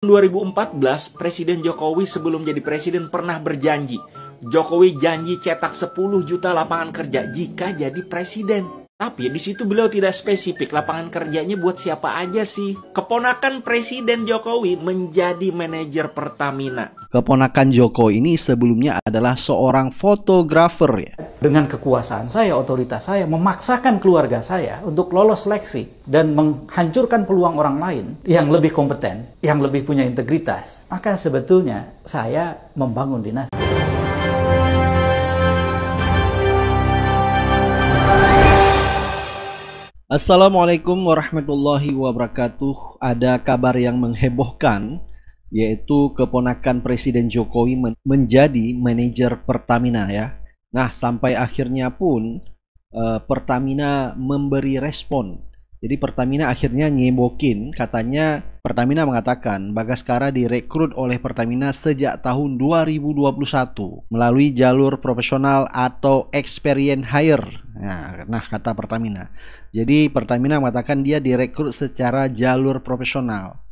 2014, Presiden Jokowi sebelum jadi presiden pernah berjanji. Jokowi janji cetak 10 juta lapangan kerja jika jadi presiden. Tapi di situ beliau tidak spesifik lapangan kerjanya buat siapa aja sih. Keponakan Presiden Jokowi menjadi manajer Pertamina. Keponakan Jokowi ini sebelumnya adalah seorang fotografer ya. Dengan kekuasaan saya, otoritas saya, memaksakan keluarga saya untuk lolos seleksi dan menghancurkan peluang orang lain yang lebih kompeten, yang lebih punya integritas. Maka sebetulnya saya membangun dinasti. Assalamualaikum warahmatullahi wabarakatuh. Ada kabar yang menghebohkan, yaitu keponakan Presiden Jokowi menjadi manajer Pertamina ya. Nah, sampai akhirnya pun Pertamina memberi respon. Jadi Pertamina akhirnya nyebokin, katanya Pertamina mengatakan Bagaskara direkrut oleh Pertamina sejak tahun 2021 melalui jalur profesional atau experience hire. Nah, kata Pertamina. Jadi Pertamina mengatakan dia direkrut secara jalur profesional.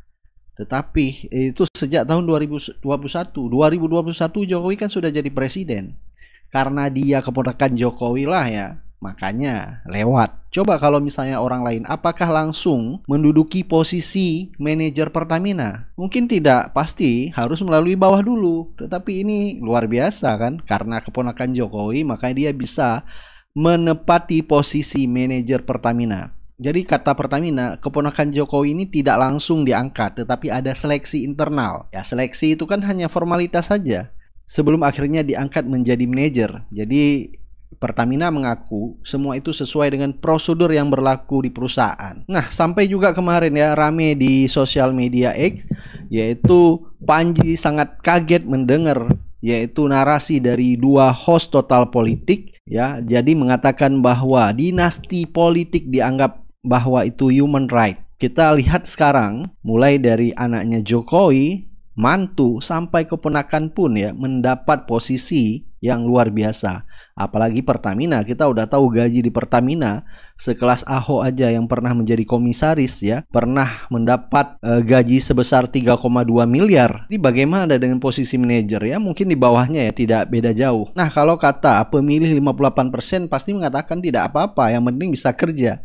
Tetapi itu sejak tahun 2021. 2021 Jokowi kan sudah jadi presiden. Karena dia keponakan Jokowi lah ya, makanya lewat. Coba kalau misalnya orang lain, apakah langsung menduduki posisi manajer Pertamina? Mungkin tidak, pasti harus melalui bawah dulu. Tetapi ini luar biasa kan, karena keponakan Jokowi makanya dia bisa menepati posisi manajer Pertamina. Jadi kata Pertamina, keponakan Jokowi ini tidak langsung diangkat, tetapi ada seleksi internal. Ya, seleksi itu kan hanya formalitas saja sebelum akhirnya diangkat menjadi manajer. Jadi Pertamina mengaku semua itu sesuai dengan prosedur yang berlaku di perusahaan. Nah, sampai juga kemarin ya rame di sosial media X, yaitu Panji sangat kaget mendengar yaitu narasi dari dua host Total Politik ya. Jadi mengatakan bahwa dinasti politik dianggap bahwa itu human right. Kita lihat sekarang mulai dari anaknya Jokowi, mantu sampai keponakan pun ya mendapat posisi yang luar biasa. Apalagi Pertamina, kita udah tahu gaji di Pertamina sekelas Ahok aja yang pernah menjadi komisaris ya, pernah mendapat gaji sebesar 3,2 miliar. Jadi bagaimana dengan posisi manajer ya? Mungkin di bawahnya ya, tidak beda jauh. Nah, kalau kata pemilih 58% pasti mengatakan tidak apa-apa, yang penting bisa kerja.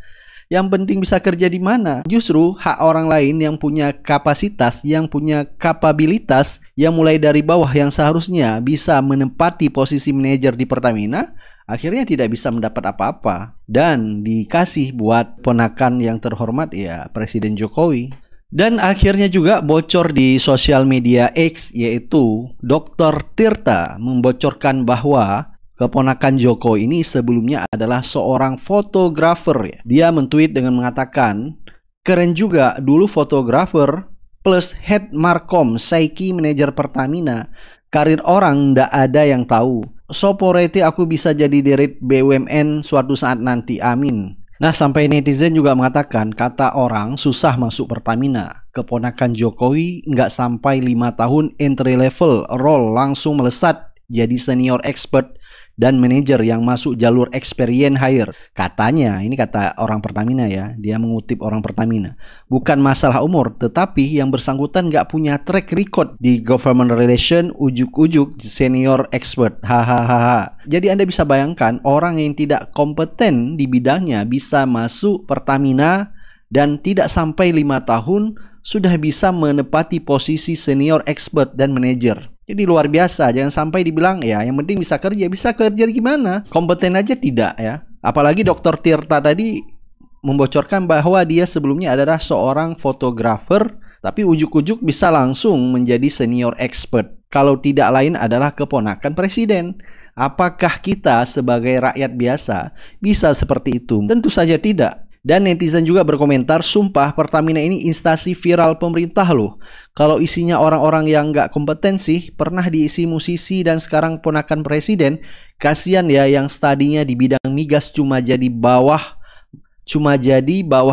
Yang penting bisa kerja di mana? Justru hak orang lain yang punya kapasitas, yang punya kapabilitas, yang mulai dari bawah yang seharusnya bisa menempati posisi manajer di Pertamina, akhirnya tidak bisa mendapat apa-apa. Dan dikasih buat ponakan yang terhormat ya Presiden Jokowi. Dan akhirnya juga bocor di sosial media X, yaitu Dr. Tirta membocorkan bahwa keponakan Jokowi ini sebelumnya adalah seorang fotografer ya. Dia mentweet dengan mengatakan, keren juga dulu fotografer plus head markom Saiki manajer Pertamina. Karir orang ndak ada yang tahu. Soporete aku bisa jadi dirut BUMN suatu saat nanti, amin. Nah, sampai netizen juga mengatakan kata orang susah masuk Pertamina. Keponakan Jokowi nggak sampai 5 tahun entry level role langsung melesat jadi senior expert dan manajer yang masuk jalur experience hire. Katanya, ini kata orang Pertamina ya, dia mengutip orang Pertamina. Bukan masalah umur, tetapi yang bersangkutan nggak punya track record di government relation, ujuk-ujuk senior expert. Hahaha. Jadi Anda bisa bayangkan orang yang tidak kompeten di bidangnya bisa masuk Pertamina dan tidak sampai 5 tahun sudah bisa menepati posisi senior expert dan manajer. Jadi luar biasa, jangan sampai dibilang ya yang penting bisa kerja gimana? Kompeten aja tidak ya. Apalagi Dr. Tirta tadi membocorkan bahwa dia sebelumnya adalah seorang fotografer, tapi ujuk-ujuk bisa langsung menjadi senior expert. Kalau tidak lain adalah keponakan presiden. Apakah kita sebagai rakyat biasa bisa seperti itu? Tentu saja tidak. Dan netizen juga berkomentar, sumpah Pertamina ini instansi viral pemerintah loh. Kalau isinya orang-orang yang nggak kompeten sih, pernah diisi musisi dan sekarang ponakan presiden. Kasian ya yang studinya di bidang migas cuma jadi bawah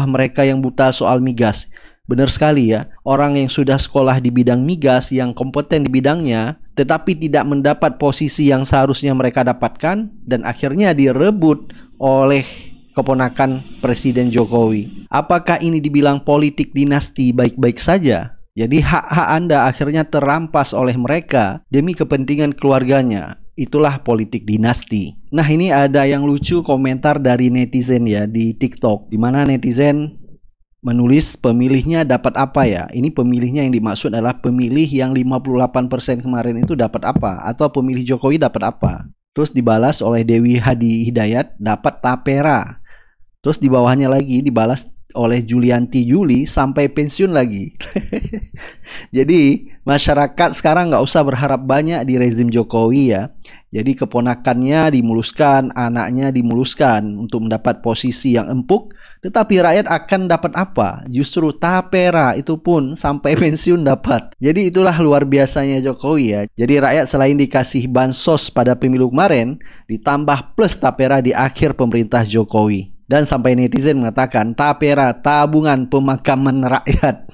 mereka yang buta soal migas. Benar sekali ya, orang yang sudah sekolah di bidang migas yang kompeten di bidangnya, tetapi tidak mendapat posisi yang seharusnya mereka dapatkan, dan akhirnya direbut oleh keponakan Presiden Jokowi. Apakah ini dibilang politik dinasti baik-baik saja? Jadi hak-hak Anda akhirnya terampas oleh mereka demi kepentingan keluarganya. Itulah politik dinasti. Nah, ini ada yang lucu komentar dari netizen ya di TikTok, di mana netizen menulis pemilihnya dapat apa ya? Ini pemilihnya yang dimaksud adalah pemilih yang 58% kemarin itu dapat apa? Atau pemilih Jokowi dapat apa? Terus dibalas oleh Dewi Hadi Hidayat, dapat tapera. Terus di bawahnya lagi dibalas oleh Julianti Yuli, sampai pensiun lagi. Jadi masyarakat sekarang nggak usah berharap banyak di rezim Jokowi ya. Jadi keponakannya dimuluskan, anaknya dimuluskan untuk mendapat posisi yang empuk. Tetapi rakyat akan dapat apa? Justru tapera, itu pun sampai pensiun dapat. Jadi itulah luar biasanya Jokowi ya. Jadi rakyat selain dikasih bansos pada pemilu kemarin, ditambah plus tapera di akhir pemerintah Jokowi. Dan sampai netizen mengatakan tapera, tabungan pemakaman rakyat.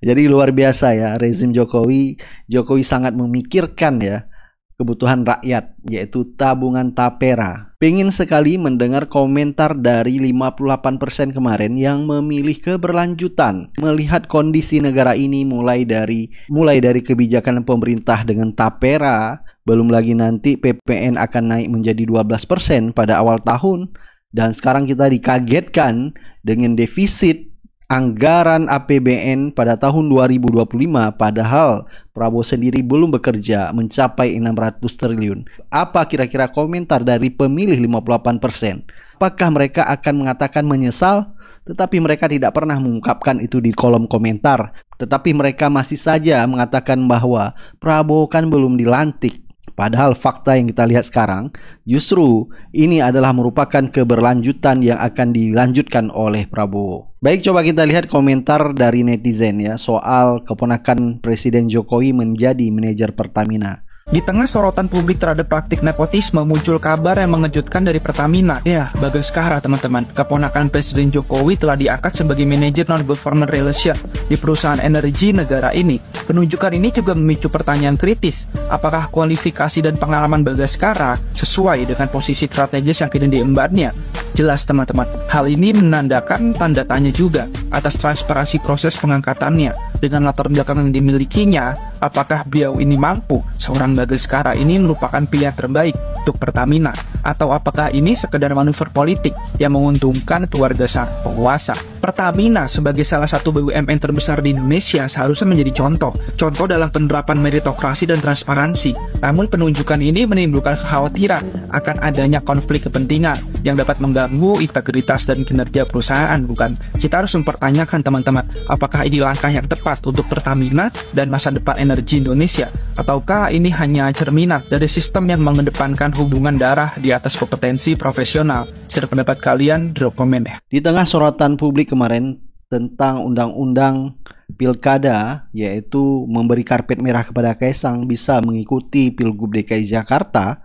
Jadi luar biasa ya rezim Jokowi. Jokowi sangat memikirkan ya kebutuhan rakyat, yaitu tabungan tapera. Pengen sekali mendengar komentar dari 58% kemarin yang memilih keberlanjutan. Melihat kondisi negara ini mulai dari kebijakan pemerintah dengan tapera, belum lagi nanti PPN akan naik menjadi 12% pada awal tahun. Dan sekarang kita dikagetkan dengan defisit anggaran APBN pada tahun 2025, padahal Prabowo sendiri belum bekerja mencapai 600 triliun. Apa kira-kira komentar dari pemilih 58%? Apakah mereka akan mengatakan menyesal? Tetapi mereka tidak pernah mengungkapkan itu di kolom komentar. Tetapi mereka masih saja mengatakan bahwa Prabowo kan belum dilantik. Padahal fakta yang kita lihat sekarang, justru ini adalah merupakan keberlanjutan yang akan dilanjutkan oleh Prabowo. Baik, coba kita lihat komentar dari netizen ya soal keponakan Presiden Jokowi menjadi manajer Pertamina. Di tengah sorotan publik terhadap praktik nepotisme, muncul kabar yang mengejutkan dari Pertamina. Ya, Bagaskara teman-teman, keponakan Presiden Jokowi telah diangkat sebagai manajer non-government relation di perusahaan energi negara ini. Penunjukan ini juga memicu pertanyaan kritis. Apakah kualifikasi dan pengalaman Bagaskara sesuai dengan posisi strategis yang kini diembannya? Jelas teman-teman, hal ini menandakan tanda tanya juga atas transparansi proses pengangkatannya. Dengan latar belakang yang dimilikinya, apakah beliau ini mampu? Seorang Bagaskara ini merupakan pilihan terbaik untuk Pertamina, atau apakah ini sekedar manuver politik yang menguntungkan keluarga sang penguasa? Pertamina sebagai salah satu BUMN terbesar di Indonesia seharusnya menjadi contoh dalam penerapan meritokrasi dan transparansi. Namun penunjukan ini menimbulkan kekhawatiran akan adanya konflik kepentingan yang dapat mengganggu integritas dan kinerja perusahaan, bukan? Kita harus mempertanyakan teman-teman, apakah ini langkah yang tepat untuk Pertamina dan masa depan energi Indonesia, ataukah ini hanya cerminan dari sistem yang mengedepankan hubungan darah di atas kompetensi profesional? Share pendapat kalian, drop komen ya. Di tengah sorotan publik kemarin tentang undang-undang pilkada, yaitu memberi karpet merah kepada Kaisang bisa mengikuti Pilgub DKI Jakarta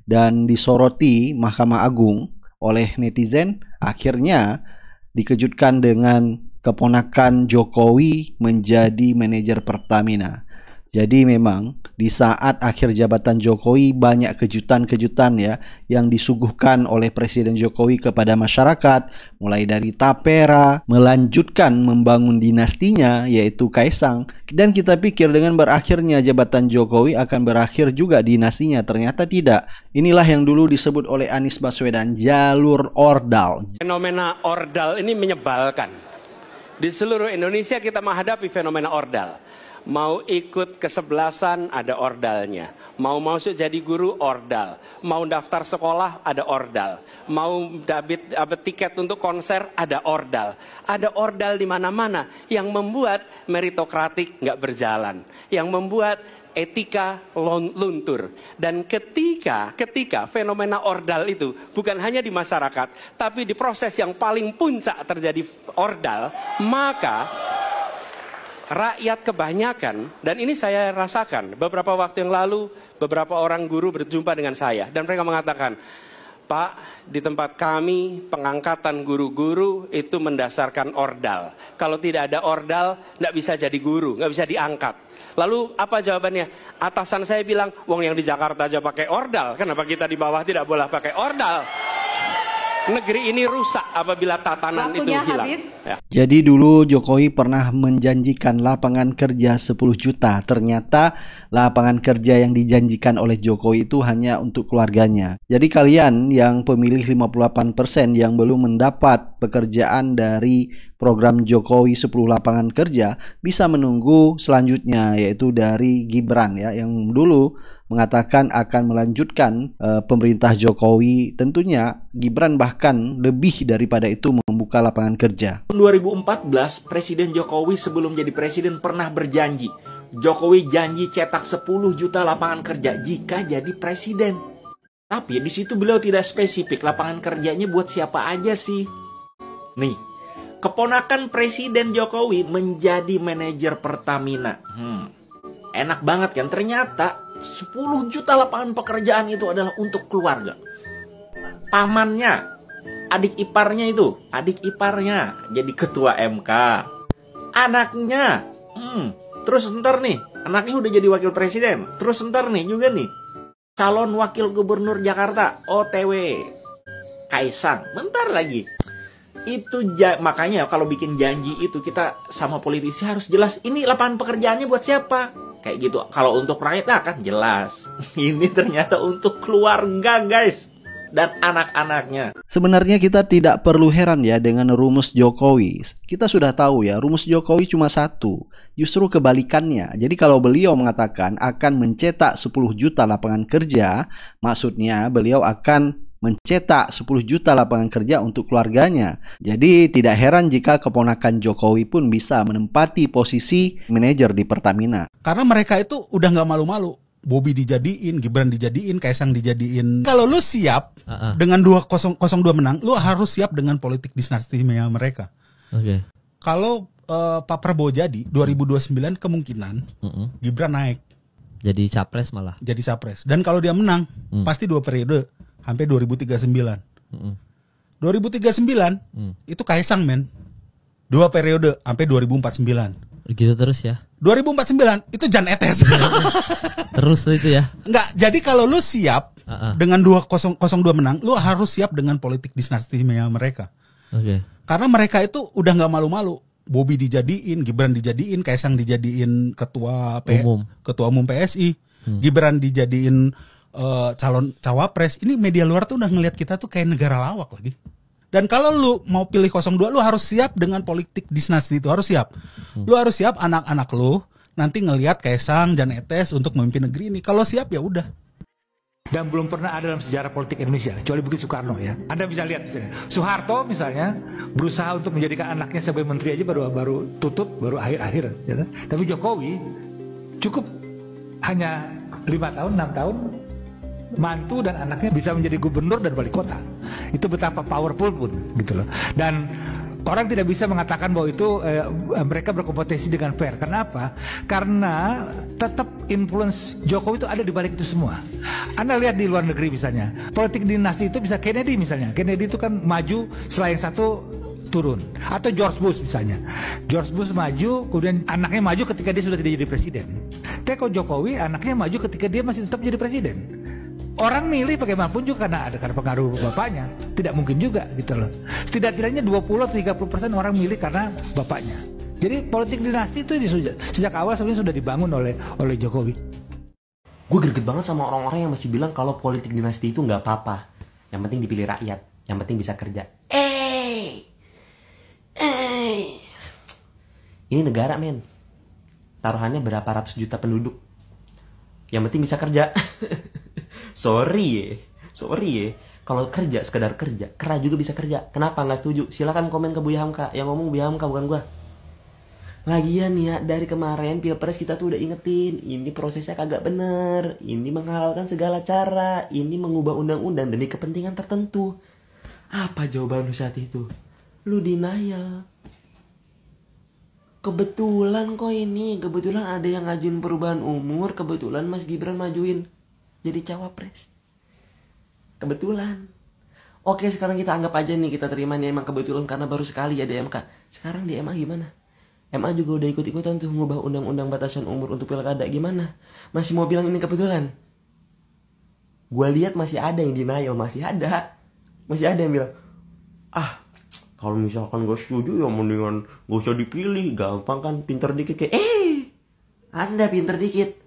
dan disoroti Mahkamah Agung oleh netizen, akhirnya dikejutkan dengan keponakan Jokowi menjadi manajer Pertamina. Jadi memang di saat akhir jabatan Jokowi banyak kejutan-kejutan ya yang disuguhkan oleh Presiden Jokowi kepada masyarakat, mulai dari tapera, melanjutkan membangun dinastinya yaitu Kaisang. Dan kita pikir dengan berakhirnya jabatan Jokowi akan berakhir juga dinastinya, ternyata tidak. Inilah yang dulu disebut oleh Anies Baswedan jalur ordal. Fenomena ordal ini menyebalkan. Di seluruh Indonesia kita menghadapi fenomena ordal. Mau ikut kesebelasan ada ordalnya, mau masuk jadi guru ordal, mau daftar sekolah ada ordal, mau dapat tiket untuk konser ada ordal di mana-mana yang membuat meritokratik nggak berjalan, yang membuat etika luntur. Dan ketika fenomena ordal itu bukan hanya di masyarakat, tapi di proses yang paling puncak terjadi ordal, maka rakyat kebanyakan, dan ini saya rasakan beberapa waktu yang lalu, beberapa orang guru berjumpa dengan saya dan mereka mengatakan, Pak, di tempat kami pengangkatan guru-guru itu mendasarkan ordal. Kalau tidak ada ordal, nggak bisa jadi guru, nggak bisa diangkat. Lalu apa jawabannya? Atasan saya bilang, wong yang di Jakarta aja pakai ordal, kenapa kita di bawah tidak boleh pakai ordal? Negeri ini rusak apabila tatanan itu hilang. Ya. Jadi dulu Jokowi pernah menjanjikan lapangan kerja 10 juta. Ternyata lapangan kerja yang dijanjikan oleh Jokowi itu hanya untuk keluarganya. Jadi kalian yang pemilih 58% yang belum mendapat pekerjaan dari program Jokowi 10 lapangan kerja bisa menunggu selanjutnya, yaitu dari Gibran ya, yang dulu mengatakan akan melanjutkan pemerintah Jokowi. Tentunya Gibran bahkan lebih daripada itu membuka lapangan kerja. Tahun 2014, Presiden Jokowi sebelum jadi presiden pernah berjanji. Jokowi janji cetak 10 juta lapangan kerja jika jadi presiden. Tapi di situ beliau tidak spesifik lapangan kerjanya buat siapa aja sih. Nih, keponakan Presiden Jokowi menjadi manajer Pertamina. Enak banget kan? Ternyata 10 juta lapangan pekerjaan itu adalah untuk keluarga. Pamannya, adik iparnya jadi ketua MK. Anaknya, terus ntar nih, anaknya udah jadi wakil presiden. Terus ntar nih juga nih, calon wakil gubernur Jakarta, OTW, Kaisang, bentar lagi. Itu makanya kalau bikin janji itu kita sama politisi harus jelas ini lapangan pekerjaannya buat siapa. Kayak gitu. Kalau untuk rakyat kan jelas. Ini ternyata untuk keluarga, guys, dan anak-anaknya. Sebenarnya kita tidak perlu heran ya dengan rumus Jokowi. Kita sudah tahu ya, rumus Jokowi cuma satu. Justru kebalikannya. Jadi kalau beliau mengatakan akan mencetak 10 juta lapangan kerja, maksudnya beliau akan mencetak 10 juta lapangan kerja untuk keluarganya. Jadi tidak heran jika keponakan Jokowi pun bisa menempati posisi manajer di Pertamina. Karena mereka itu udah nggak malu-malu. Bobby dijadiin, Gibran dijadiin, Kaisang dijadiin. Kalau lu siap dengan 202 menang, lu harus siap dengan politik dinasti mereka. Oke. Kalau Pak Prabowo jadi 2029 kemungkinan Gibran naik. Jadi capres malah. Jadi capres. Dan kalau dia menang, pasti 2 periode. Sampai 2039. 2039 itu Kaisang, men. 2 periode sampai 2049. Gitu terus ya. 2049 itu Jan Etes. Terus itu ya. Enggak, jadi kalau lu siap dengan 202 menang, lu harus siap dengan politik dinasti mereka. Oke. Karena mereka itu udah nggak malu-malu. Bobby dijadiin, Gibran dijadiin, Kaisang dijadiin ketua umum PSI, Gibran dijadiin calon cawapres. Ini media luar tuh udah ngelihat kita tuh kayak negara lawak lagi. Dan kalau lu mau pilih 02, lu harus siap dengan politik dinasti itu, harus siap. Lu harus siap anak-anak lu nanti ngelihat Kaisang, Jan Etes untuk memimpin negeri ini. Kalau siap ya udah. Dan belum pernah ada dalam sejarah politik Indonesia, kecuali Budi Soekarno ya. Anda bisa lihat misalnya, Soeharto misalnya berusaha untuk menjadikan anaknya sebagai menteri aja baru tutup, baru akhir-akhir. Ya. Tapi Jokowi cukup hanya 5 tahun, 6 tahun, mantu dan anaknya bisa menjadi gubernur dan wali kota. Itu betapa powerful pun gitu loh. Dan orang tidak bisa mengatakan bahwa itu mereka berkompetisi dengan fair. Kenapa? Karena tetap influence Jokowi itu ada di balik itu semua. Anda lihat di luar negeri misalnya, politik dinasti itu bisa Kennedy misalnya. Kennedy itu kan maju setelah yang satu turun. Atau George Bush misalnya. George Bush maju, kemudian anaknya maju ketika dia sudah tidak jadi presiden. Tapi kalau Jokowi anaknya maju ketika dia masih tetap jadi presiden. Orang milih bagaimanapun juga karena pengaruh bapaknya. Tidak mungkin juga gitu loh. Setidaknya 20-30% orang milih karena bapaknya. Jadi politik dinasti itu sejak awal sebenarnya sudah dibangun oleh Jokowi. Gue greget banget sama orang-orang yang masih bilang kalau politik dinasti itu nggak apa-apa. Yang penting dipilih rakyat, yang penting bisa kerja. Ini negara, men. Taruhannya berapa ratus juta penduduk. Yang penting bisa kerja. Sorry ya. Kalau kerja, sekedar kerja, Kera juga bisa kerja. Kenapa nggak setuju? Silakan komen ke Buya Hamka. Yang ngomong Buya Hamka, bukan gua. Lagian ya, dari kemarin Pilpres kita tuh udah ingetin, ini prosesnya kagak bener, ini menghalalkan segala cara, ini mengubah undang-undang demi kepentingan tertentu. Apa jawaban lu saat itu? Lu denial. Kebetulan ada yang ngajuin perubahan umur, kebetulan Mas Gibran majuin jadi cawapres. Kebetulan. Oke, sekarang kita anggap aja nih, kita terima nih emang kebetulan karena baru sekali ada MK. Sekarang di MA gimana? MA juga udah ikut-ikutan tuh ngubah undang-undang batasan umur untuk pilkada. Gimana? Masih mau bilang ini kebetulan? Gua lihat masih ada yang denial, masih ada yang bilang, Kalau misalkan gak setuju ya mendingan gak usah dipilih, gampang kan, pinter dikit kayak Anda pinter dikit,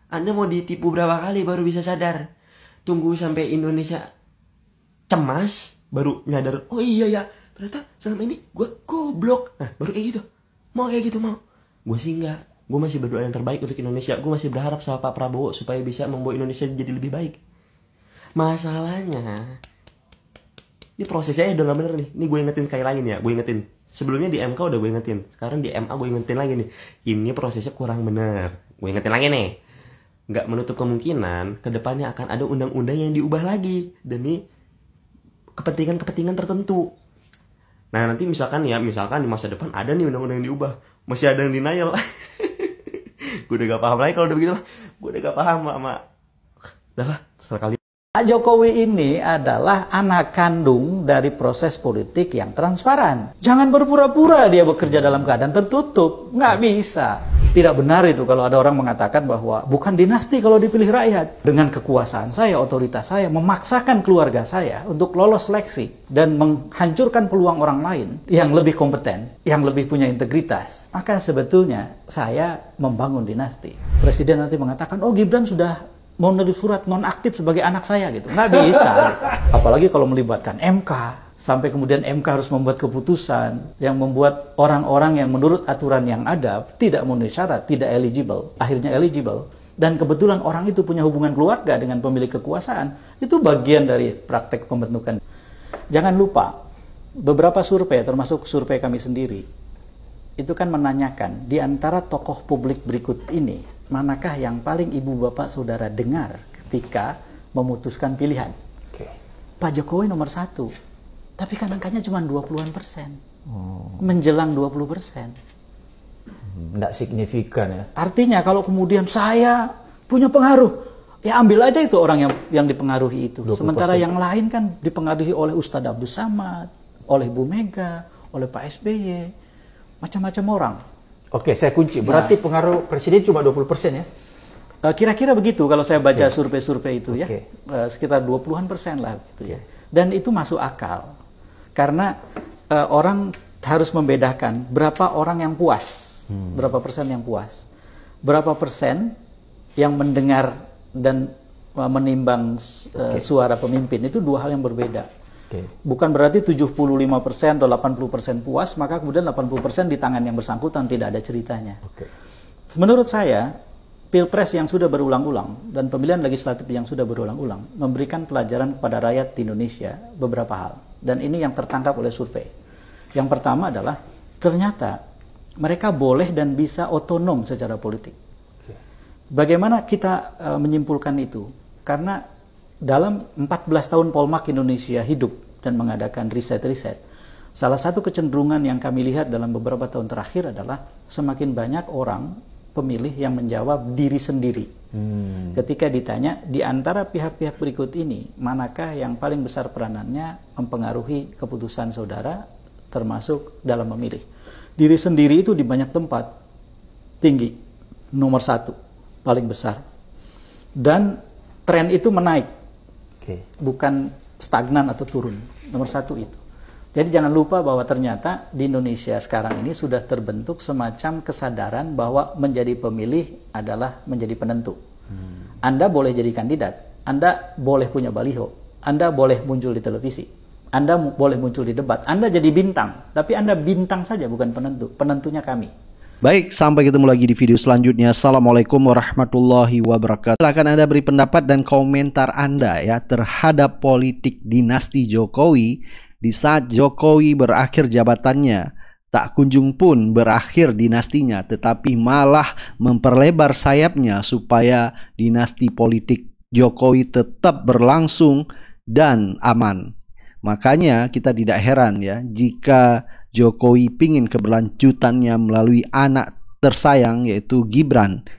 Anda mau ditipu berapa kali baru bisa sadar? Tunggu sampai Indonesia cemas baru nyadar, oh iya ya ternyata selama ini gue goblok. Nah baru kayak gitu, mau kayak gitu mau. Gue sih enggak, gue masih berdoa yang terbaik untuk Indonesia. Gue masih berharap sama Pak Prabowo supaya bisa membawa Indonesia jadi lebih baik. Masalahnya ini prosesnya udah gak bener nih. Ini gue ingetin sekali lagi nih ya, gue ingetin. Sebelumnya di MK udah gue ingetin, sekarang di MA gue ingetin lagi nih. Ini prosesnya kurang bener, gue ingetin lagi nih. Gak menutup kemungkinan kedepannya akan ada undang-undang yang diubah lagi demi kepentingan-kepentingan tertentu. Nah nanti misalkan di masa depan ada nih undang-undang yang diubah, masih ada yang denial. Gue udah gak paham lagi kalau udah begitu. Gue udah gak paham sama. Udah lah, sekali. Pak Jokowi ini adalah anak kandung dari proses politik yang transparan. Jangan berpura-pura dia bekerja dalam keadaan tertutup. Nggak bisa. Tidak benar itu kalau ada orang mengatakan bahwa bukan dinasti kalau dipilih rakyat. Dengan kekuasaan saya, otoritas saya, memaksakan keluarga saya untuk lolos seleksi dan menghancurkan peluang orang lain yang lebih kompeten, yang lebih punya integritas. Maka sebetulnya saya membangun dinasti. Presiden nanti mengatakan, oh Gibran sudah mau nulis surat nonaktif sebagai anak saya gitu. Nggak bisa. Apalagi kalau melibatkan MK. Sampai kemudian MK harus membuat keputusan yang membuat orang-orang yang menurut aturan yang ada tidak memenuhi syarat, tidak eligible. Akhirnya eligible. Dan kebetulan orang itu punya hubungan keluarga dengan pemilik kekuasaan. Itu bagian dari praktek pembentukan. Jangan lupa, beberapa survei, termasuk survei kami sendiri, itu kan menanyakan, di antara tokoh publik berikut ini, manakah yang paling ibu bapak saudara dengar ketika memutuskan pilihan? Pak Jokowi nomor 1. Tapi kan angkanya cuma 20%. Menjelang 20%. Nggak signifikan ya. Artinya kalau kemudian saya punya pengaruh, ya ambil aja itu orang yang dipengaruhi itu. 20%. Sementara yang lain kan dipengaruhi oleh Ustadz Abdul Samad, oleh Bu Mega, oleh Pak SBY, macam-macam orang. Oke, saya kunci. Berarti pengaruh presiden cuma 20% ya? Kira-kira begitu kalau saya baca survei-survei itu ya. Sekitar 20-an% lah gitu ya. Dan itu masuk akal. Karena orang harus membedakan berapa orang yang puas. Berapa persen yang puas. Berapa persen yang mendengar dan menimbang suara pemimpin. Itu dua hal yang berbeda. Bukan berarti 75% atau 80% puas, maka kemudian 80% di tangan yang bersangkutan tidak ada ceritanya. Menurut saya, Pilpres yang sudah berulang-ulang dan pemilihan legislatif yang sudah berulang-ulang memberikan pelajaran kepada rakyat di Indonesia beberapa hal. Dan ini yang tertangkap oleh survei. Yang pertama adalah ternyata mereka boleh dan bisa otonom secara politik. Bagaimana kita menyimpulkan itu? Karena dalam 14 tahun Polmark Indonesia hidup dan mengadakan riset-riset, salah satu kecenderungan yang kami lihat dalam beberapa tahun terakhir adalah semakin banyak orang pemilih yang menjawab diri sendiri. Ketika ditanya, di antara pihak-pihak berikut ini, manakah yang paling besar peranannya mempengaruhi keputusan saudara, termasuk dalam memilih? Diri sendiri itu di banyak tempat tinggi, nomor 1, paling besar. Dan tren itu menaik, bukan stagnan atau turun. Nomor 1 itu. Jadi jangan lupa bahwa ternyata di Indonesia sekarang ini sudah terbentuk semacam kesadaran bahwa menjadi pemilih adalah menjadi penentu. Anda boleh jadi kandidat, Anda boleh punya baliho, Anda boleh muncul di televisi, Anda boleh muncul di debat, Anda jadi bintang, tapi Anda bintang saja bukan penentu, penentunya kami. Baik, sampai ketemu lagi di video selanjutnya. Assalamualaikum warahmatullahi wabarakatuh. Silakan Anda beri pendapat dan komentar Anda ya terhadap politik dinasti Jokowi di saat Jokowi berakhir jabatannya. Tak kunjung pun berakhir dinastinya, tetapi malah memperlebar sayapnya supaya dinasti politik Jokowi tetap berlangsung dan aman. Makanya kita tidak heran ya jika Jokowi pingin keberlanjutannya melalui anak tersayang yaitu Gibran